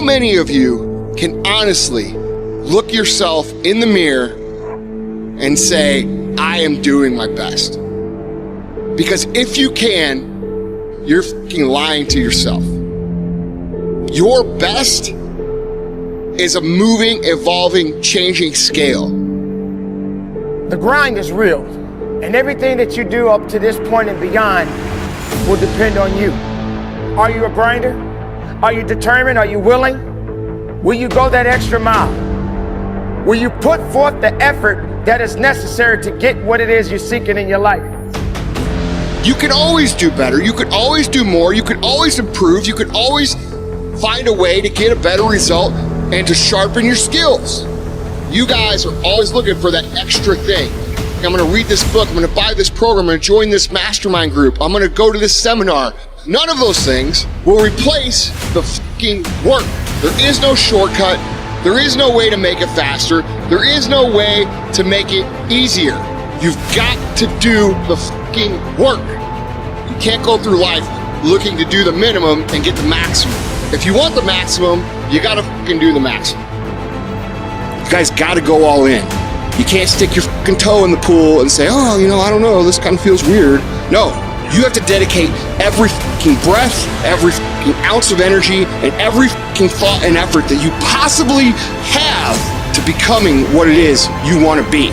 many of you can honestly look yourself in the mirror and say, I am doing my best? Because if you can, you're fucking lying to yourself. Your best is a moving, evolving, changing scale. The grind is real, and everything that you do up to this point and beyond will depend on you. Are you a grinder? Are you determined? Are you willing? Will you go that extra mile? Will you put forth the effort that is necessary to get what it is you're seeking in your life? You can always do better. You could always do more. You could always improve. You could always find a way to get a better result and to sharpen your skills. You guys are always looking for that extra thing. I'm gonna read this book, I'm gonna buy this program, I'm gonna join this mastermind group, I'm gonna go to this seminar. None of those things will replace the fucking work. There is no shortcut. There is no way to make it faster. There is no way to make it easier. You've got to do the fucking work. You can't go through life looking to do the minimum and get the maximum. If you want the maximum, you gotta fucking do the maximum. You guys gotta go all in. You can't stick your fucking toe in the pool and say, oh, you know, I don't know, this kind of feels weird. No, you have to dedicate every fucking breath, every fucking ounce of energy, and every fucking thought and effort that you possibly have to becoming what it is you want to be.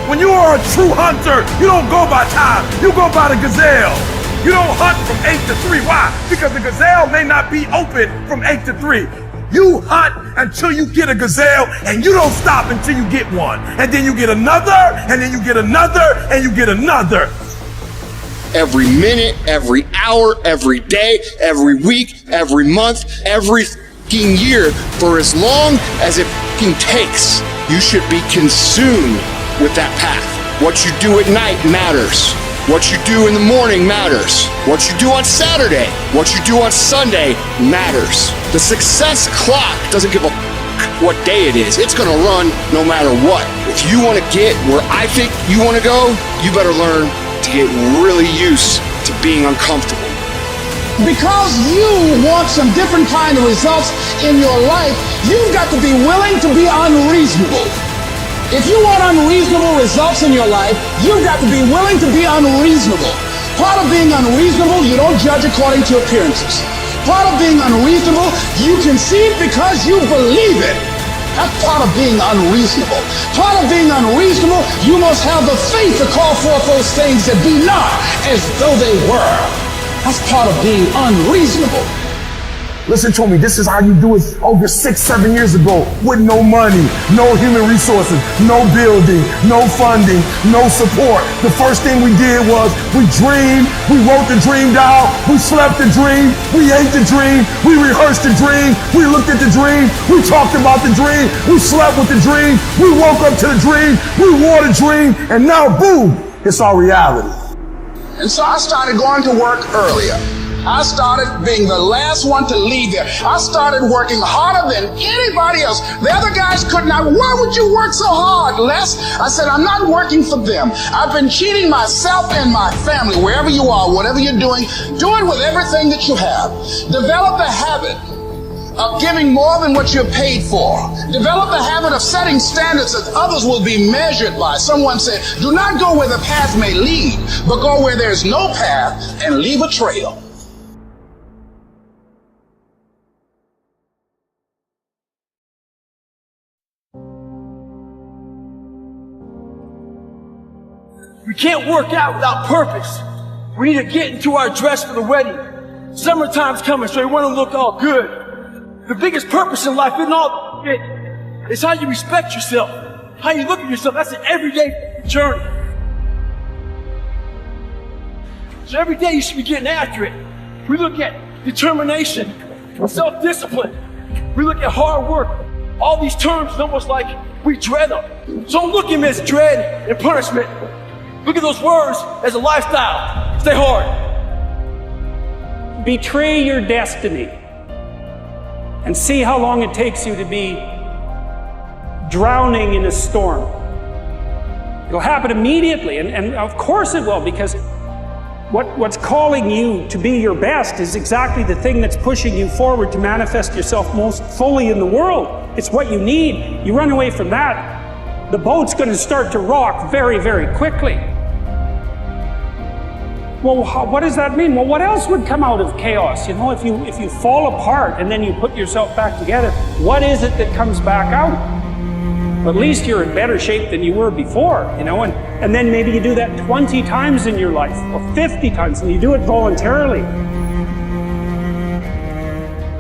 When you are a true hunter, you don't go by time, you go by the gazelle. You don't hunt from 8 to 3. Why? Because the gazelle may not be open from 8 to 3. You hunt until you get a gazelle, and you don't stop until you get one. And then you get another, and then you get another, and you get another. Every minute, every hour, every day, every week, every month, every fucking year, for as long as it fucking takes, you should be consumed with that path. What you do at night matters. What you do in the morning matters. What you do on Saturday, what you do on Sunday matters. The success clock doesn't give a what day it is. It's gonna run no matter what. If you wanna get where I think you wanna go, you better learn to get really used to being uncomfortable. Because you want some different kind of results in your life, you've got to be willing to be unreasonable. If you want unreasonable results in your life, you've got to be willing to be unreasonable. Part of being unreasonable, you don't judge according to appearances. Part of being unreasonable, you concede because you believe it. That's part of being unreasonable. Part of being unreasonable, you must have the faith to call forth those things that be not as though they were. That's part of being unreasonable. Listen to me, this is how you do it over 6-7 years ago with no money, no human resources, no building, no funding, no support. The first thing we did was we dreamed, we wrote the dream down, we slept the dream, we ate the dream, we rehearsed the dream, we looked at the dream, we talked about the dream, we slept with the dream, we woke up to the dream, we wore the dream, and now boom, it's our reality. And so I started going to work earlier. I started being the last one to leave there. I started working harder than anybody else. The other guys could not. Why would you work so hard, Les? I said, I'm not working for them. I've been cheating myself and my family. Wherever you are, whatever you're doing, do it with everything that you have. Develop a habit of giving more than what you're paid for. Develop a habit of setting standards that others will be measured by. Someone said, do not go where the path may lead, but go where there's no path and leave a trail. We can't work out without purpose. We need to get into our dress for the wedding. Summertime's coming, so we want to look all good. The biggest purpose in life isn't all it. It's how you respect yourself, how you look at yourself. That's an everyday journey. So every day you should be getting after it. We look at determination, self-discipline. We look at hard work. All these terms is almost like we dread them. So don't look at them as dread and punishment. Look at those words as a lifestyle. Stay hard. Betray your destiny and see how long it takes you to be drowning in a storm. It'll happen immediately, and of course it will, because What's calling you to be your best is exactly the thing that's pushing you forward to manifest yourself most fully in the world. It's what you need. You run away from that, the boat's going to start to rock very, very quickly. Well, what does that mean? Well, what else would come out of chaos? You know, if you fall apart and then you put yourself back together, what is it that comes back out? At least you're in better shape than you were before, you know, and then maybe you do that 20 times in your life, or 50 times, and you do it voluntarily.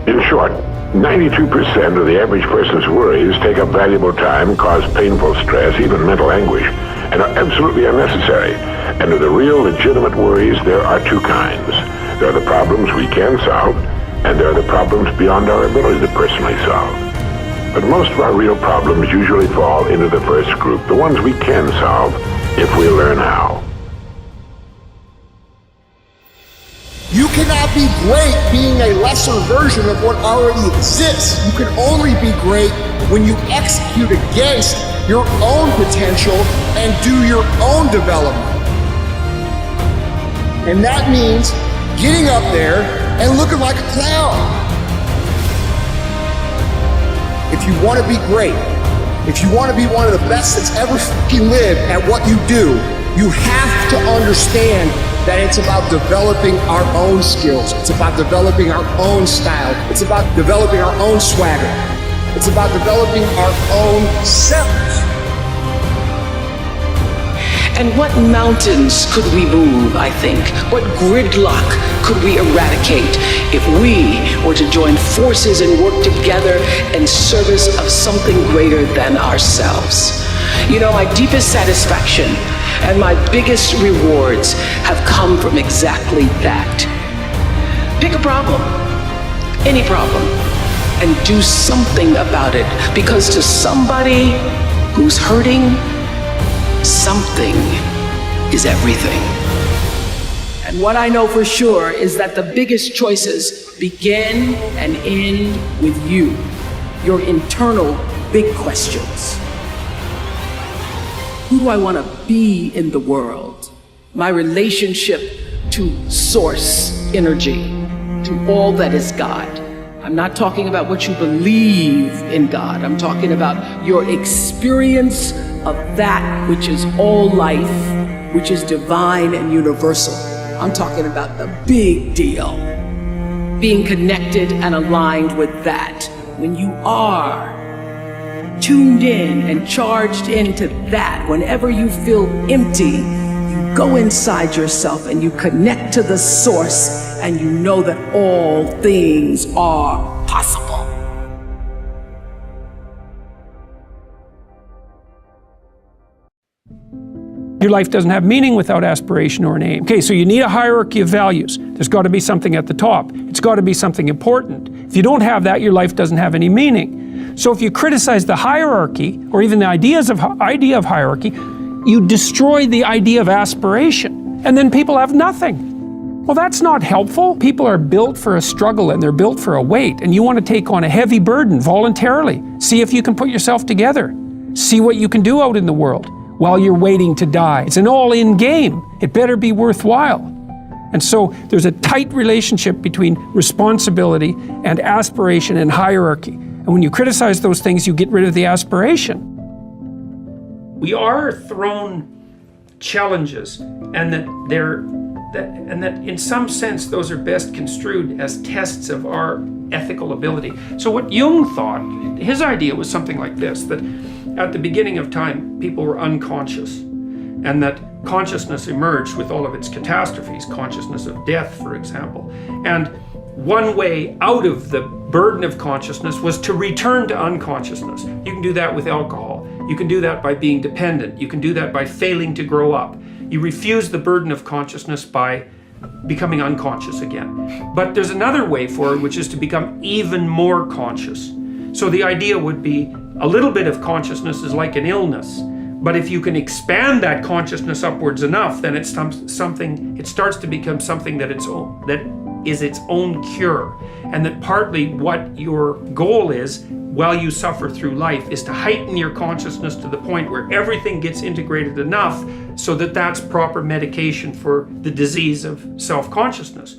In short, 92% of the average person's worries take up valuable time, cause painful stress, even mental anguish, and are absolutely unnecessary. And of the real legitimate worries, there are two kinds. There are the problems we can solve, and there are the problems beyond our ability to personally solve. But most of our real problems usually fall into the first group, the ones we can solve if we learn how. You cannot be great being a lesser version of what already exists. You can only be great when you execute against your own potential and do your own development. And that means getting up there and looking like a clown. If you want to be great, if you want to be one of the best that's ever fucking lived at what you do, you have to understand that it's about developing our own skills. It's about developing our own style. It's about developing our own swagger. It's about developing our own selves. And what mountains could we move, I think? What gridlock could we eradicate if we were to join forces and work together in service of something greater than ourselves? You know, my deepest satisfaction and my biggest rewards have come from exactly that. Pick a problem, any problem, and do something about it, because to somebody who's hurting, something is everything. And what I know for sure is that the biggest choices begin and end with you, your internal big questions. Who do I want to be in the world? My relationship to source energy, to all that is God. I'm not talking about what you believe in God. I'm talking about your experience of that which is all life, which is divine and universal. I'm talking about the big deal. Being connected and aligned with that. When you are tuned in and charged into that, whenever you feel empty, you go inside yourself and you connect to the source, and you know that all things are possible. Your life doesn't have meaning without aspiration or an aim. Okay, so you need a hierarchy of values. There's got to be something at the top. It's got to be something important. If you don't have that, your life doesn't have any meaning. So if you criticize the hierarchy, or even the idea of hierarchy, you destroy the idea of aspiration, and then people have nothing. Well, that's not helpful. People are built for a struggle, and they're built for a weight, and you want to take on a heavy burden voluntarily. See if you can put yourself together. See what you can do out in the world while you're waiting to die. It's an all-in game. It better be worthwhile. And so there's a tight relationship between responsibility and aspiration and hierarchy. And when you criticize those things, you get rid of the aspiration. We are thrown challenges, and that in some sense those are best construed as tests of our ethical ability. So what Jung thought, his idea was something like this, that at the beginning of time, people were unconscious, and that consciousness emerged with all of its catastrophes, consciousness of death, for example. And one way out of the burden of consciousness was to return to unconsciousness. You can do that with alcohol. You can do that by being dependent. You can do that by failing to grow up. You refuse the burden of consciousness by becoming unconscious again. But there's another way forward, which is to become even more conscious. So the idea would be a little bit of consciousness is like an illness, but if you can expand that consciousness upwards enough, then it starts to become something that is its own cure, and that partly what your goal is while you suffer through life is to heighten your consciousness to the point where everything gets integrated enough so that that's proper medication for the disease of self-consciousness.